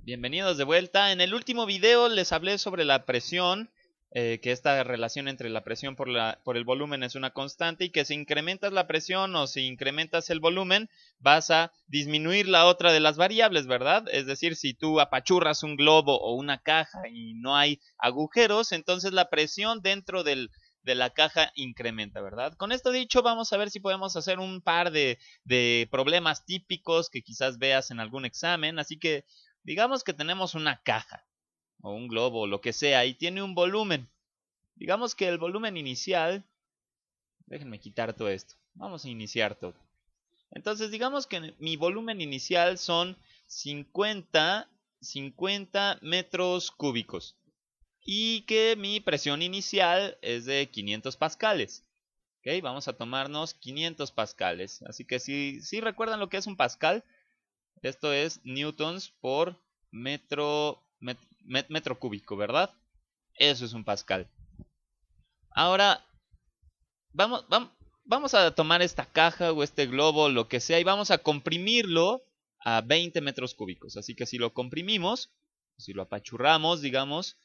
Bienvenidos de vuelta. En el último video les hablé sobre la presión, que esta relación entre la presión por el volumen es una constante y que si incrementas la presión o si incrementas el volumen vas a disminuir la otra de las variables, ¿verdad? Es decir, si tú apachurras un globo o una caja y no hay agujeros, entonces la presión dentro de la caja incrementa, ¿verdad? Con esto dicho, vamos a ver si podemos hacer un par de problemas típicos que quizás veas en algún examen, así que digamos que tenemos una caja o un globo o lo que sea y tiene un volumen. Digamos que el volumen inicial, déjenme quitar todo esto. Vamos a iniciar todo. Entonces, digamos que mi volumen inicial son 50 metros cúbicos y que mi presión inicial es de 500 pascales. ¿Ok? Vamos a tomarnos 500 pascales. Así que si recuerdan lo que es un pascal, esto es newtons por metro cúbico, ¿verdad? Eso es un pascal. Ahora, vamos, vamos, vamos a tomar esta caja o este globo, lo que sea, y vamos a comprimirlo a 20 metros cúbicos. Así que si lo comprimimos, si lo apachurramos, digamos,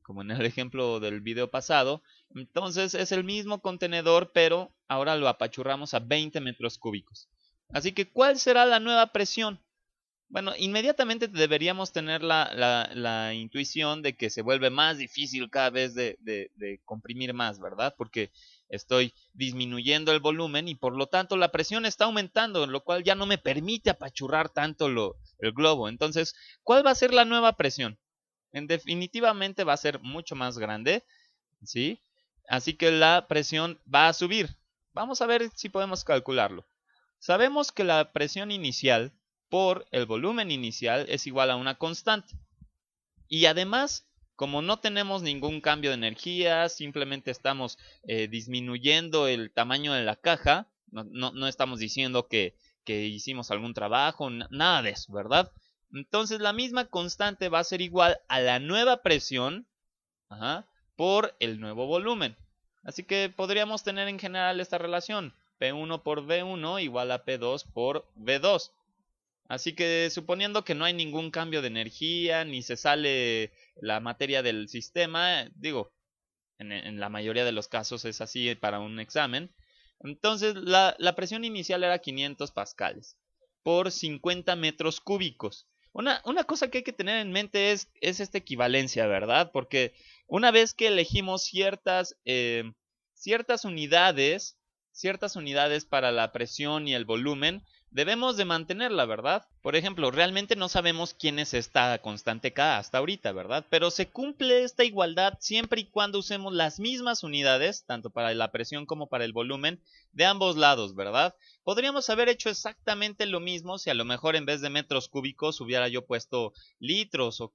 como en el ejemplo del video pasado, entonces es el mismo contenedor, pero ahora lo apachurramos a 20 metros cúbicos. Así que, ¿cuál será la nueva presión? Bueno, inmediatamente deberíamos tener la intuición de que se vuelve más difícil cada vez de comprimir más, ¿verdad? Porque estoy disminuyendo el volumen y por lo tanto la presión está aumentando, lo cual ya no me permite apachurrar tanto el globo. Entonces, ¿cuál va a ser la nueva presión? Definitivamente va a ser mucho más grande, ¿sí? Así que la presión va a subir. Vamos a ver si podemos calcularlo. Sabemos que la presión inicial por el volumen inicial es igual a una constante. Y además, como no tenemos ningún cambio de energía, simplemente estamos disminuyendo el tamaño de la caja, no estamos diciendo que hicimos algún trabajo, nada de eso, ¿verdad? Entonces la misma constante va a ser igual a la nueva presión, ajá, por el nuevo volumen. Así que podríamos tener en general esta relación, P1 por V1 igual a P2 por V2. Así que suponiendo que no hay ningún cambio de energía, ni se sale la materia del sistema, digo, en la mayoría de los casos es así para un examen, entonces la presión inicial era 500 pascales por 50 metros cúbicos. Una cosa que hay que tener en mente es esta equivalencia, ¿verdad? Porque una vez que elegimos ciertas unidades para la presión y el volumen, debemos de mantenerla, ¿verdad? Por ejemplo, realmente no sabemos quién es esta constante K hasta ahorita, ¿verdad? Pero se cumple esta igualdad siempre y cuando usemos las mismas unidades, tanto para la presión como para el volumen, de ambos lados, ¿verdad? Podríamos haber hecho exactamente lo mismo si a lo mejor en vez de metros cúbicos hubiera yo puesto litros o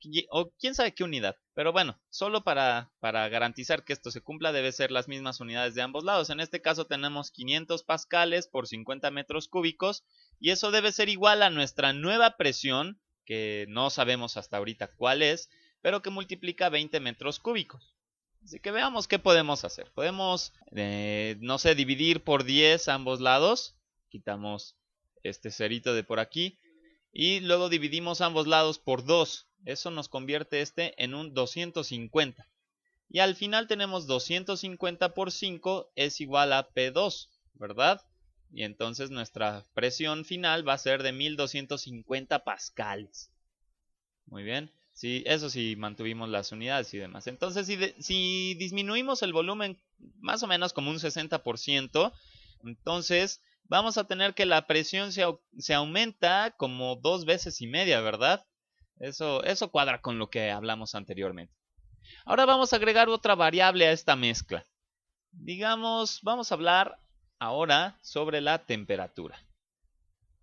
quién sabe qué unidad. Pero bueno, solo para garantizar que esto se cumpla debe ser las mismas unidades de ambos lados. En este caso tenemos 500 pascales por 50 metros cúbicos y eso debe ser igual a nuestra nueva presión, que no sabemos hasta ahorita cuál es, pero que multiplica 20 metros cúbicos. Así que veamos qué podemos hacer. Podemos, no sé, dividir por 10 ambos lados. Quitamos este cerito de por aquí. Y luego dividimos ambos lados por 2. Eso nos convierte en un 250. Y al final tenemos 250 por 5 es igual a P2, ¿verdad? Y entonces nuestra presión final va a ser de 1250 pascales. Muy bien. Sí, eso sí, mantuvimos las unidades y demás. Entonces, si disminuimos el volumen más o menos como un 60%, entonces vamos a tener que la presión se aumenta como 2 veces y media, ¿verdad? Eso cuadra con lo que hablamos anteriormente. Ahora vamos a agregar otra variable a esta mezcla. Digamos, vamos a hablar ahora sobre la temperatura.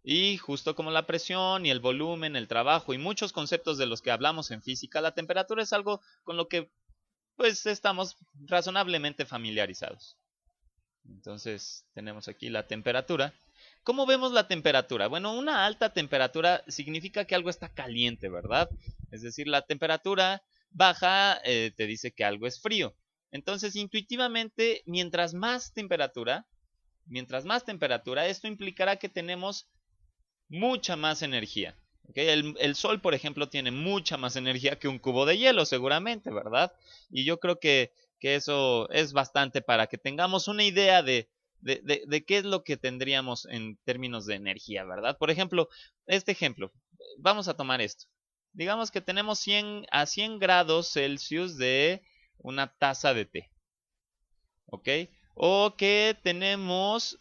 Y justo como la presión y el volumen, el trabajo y muchos conceptos de los que hablamos en física, la temperatura es algo con lo que pues estamos razonablemente familiarizados. Entonces tenemos aquí la temperatura. ¿Cómo vemos la temperatura? Bueno, una alta temperatura significa que algo está caliente, ¿verdad? Es decir, la temperatura baja te dice que algo es frío. Entonces, intuitivamente, mientras más temperatura, esto implicará que tenemos mucha más energía. ¿Okay? El Sol, por ejemplo, tiene mucha más energía que un cubo de hielo, seguramente, ¿verdad? Y yo creo que eso es bastante para que tengamos una idea de qué es lo que tendríamos en términos de energía, ¿verdad? Por ejemplo, este ejemplo, vamos a tomar esto. Digamos que tenemos 100 grados Celsius de una taza de té, ¿ok? O que tenemos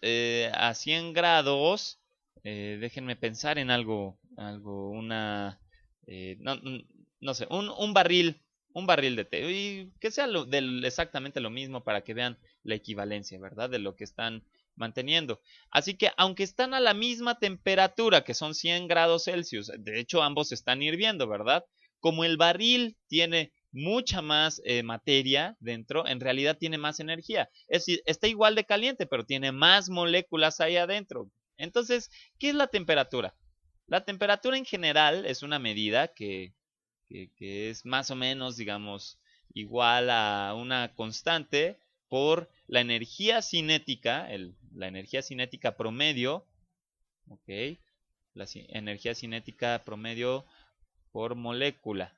a 100 grados, déjenme pensar en algo, no, no sé, un barril de té, y que sea exactamente lo mismo para que vean la equivalencia, ¿verdad? De lo que están manteniendo. Así que aunque están a la misma temperatura, que son 100 grados Celsius, de hecho ambos están hirviendo, ¿verdad? Como el barril tiene mucha más materia dentro, en realidad tiene más energía. Es decir, está igual de caliente, pero tiene más moléculas ahí adentro. Entonces, ¿qué es la temperatura? La temperatura en general es una medida que es más o menos, digamos, igual a una constante por la energía cinética, la energía cinética promedio, ¿ok? La energía cinética promedio por molécula.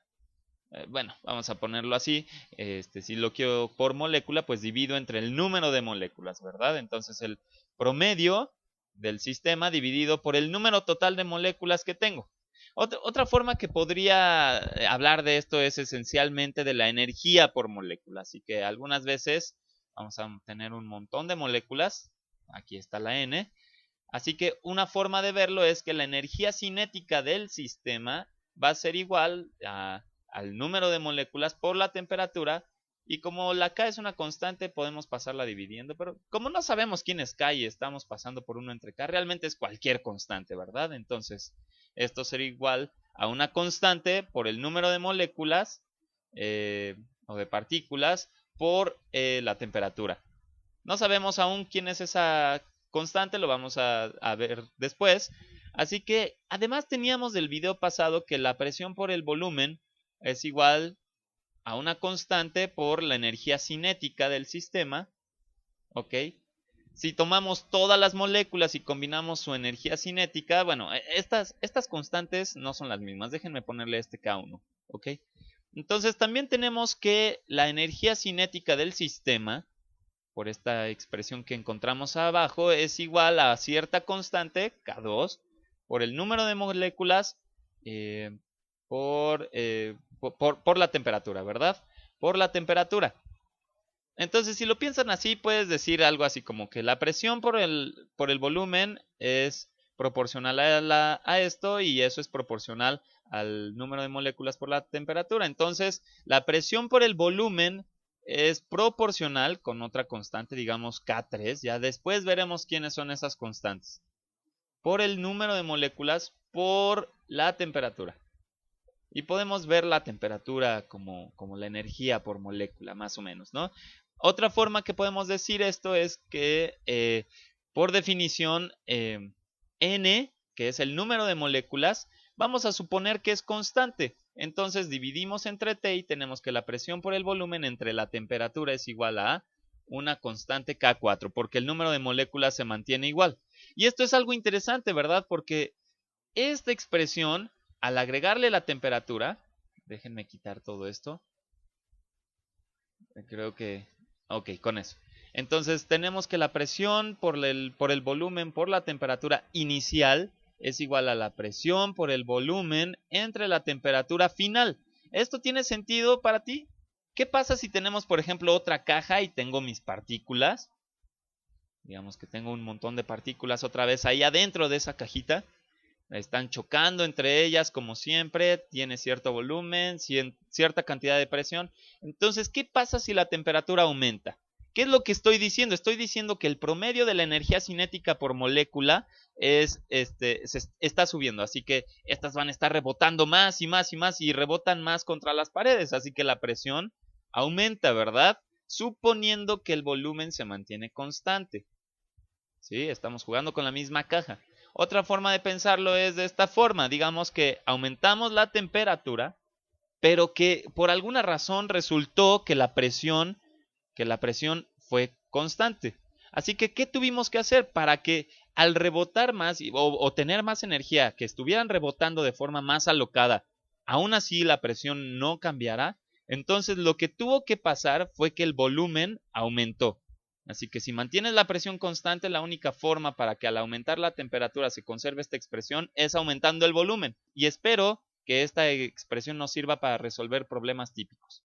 Bueno, vamos a ponerlo así. Si lo quiero por molécula, pues divido entre el número de moléculas, ¿verdad? Entonces el promedio del sistema dividido por el número total de moléculas que tengo. Otra forma que podría hablar de esto es esencialmente de la energía por molécula. Así que algunas veces vamos a tener un montón de moléculas. Aquí está la N. Así que una forma de verlo es que la energía cinética del sistema va a ser igual al número de moléculas por la temperatura, y como la K es una constante podemos pasarla dividiendo, pero como no sabemos quién es K y estamos pasando por uno entre K, realmente es cualquier constante, ¿verdad? Entonces esto será igual a una constante por el número de moléculas o de partículas por la temperatura. No sabemos aún quién es esa constante, lo vamos a ver después. Así que además teníamos del video pasado que la presión por el volumen es igual a una constante por la energía cinética del sistema, ¿ok? Si tomamos todas las moléculas y combinamos su energía cinética, bueno, estas constantes no son las mismas. Déjenme ponerle este K1, ¿ok? Entonces también tenemos que la energía cinética del sistema, por esta expresión que encontramos abajo, es igual a cierta constante, K2, por el número de moléculas eh, por la temperatura, ¿verdad? Por la temperatura. Entonces, si lo piensan así, puedes decir algo así como que la presión por el volumen es proporcional a esto, y eso es proporcional al número de moléculas por la temperatura. Entonces, la presión por el volumen es proporcional con otra constante, digamos K3. Ya después veremos quiénes son esas constantes. Por el número de moléculas por la temperatura. Y podemos ver la temperatura como la energía por molécula, más o menos, ¿no? Otra forma que podemos decir esto es que, por definición, N, que es el número de moléculas, vamos a suponer que es constante. Entonces dividimos entre T y tenemos que la presión por el volumen entre la temperatura es igual a una constante K4, porque el número de moléculas se mantiene igual. Y esto es algo interesante, ¿verdad? Porque esta expresión, al agregarle la temperatura, déjenme quitar todo esto. Creo que, ok, con eso. Entonces tenemos que la presión por el volumen por la temperatura inicial es igual a la presión por el volumen entre la temperatura final. ¿Esto tiene sentido para ti? ¿Qué pasa si tenemos, por ejemplo, otra caja y tengo mis partículas? Digamos que tengo un montón de partículas otra vez ahí adentro de esa cajita. Están chocando entre ellas como siempre, tiene cierto volumen, cierta cantidad de presión. Entonces, ¿qué pasa si la temperatura aumenta? ¿Qué es lo que estoy diciendo? Estoy diciendo que el promedio de la energía cinética por molécula está subiendo, así que estas van a estar rebotando más y más y más, y rebotan más contra las paredes, así que la presión aumenta, ¿verdad? Suponiendo que el volumen se mantiene constante. ¿Sí? Estamos jugando con la misma caja. Otra forma de pensarlo es de esta forma. Digamos que aumentamos la temperatura, pero que por alguna razón resultó que la presión fue constante. Así que, ¿qué tuvimos que hacer para que al rebotar más o tener más energía, que estuvieran rebotando de forma más alocada, aún así la presión no cambiará, entonces lo que tuvo que pasar fue que el volumen aumentó. Así que si mantienes la presión constante, la única forma para que al aumentar la temperatura se conserve esta expresión es aumentando el volumen. Y espero que esta expresión nos sirva para resolver problemas típicos.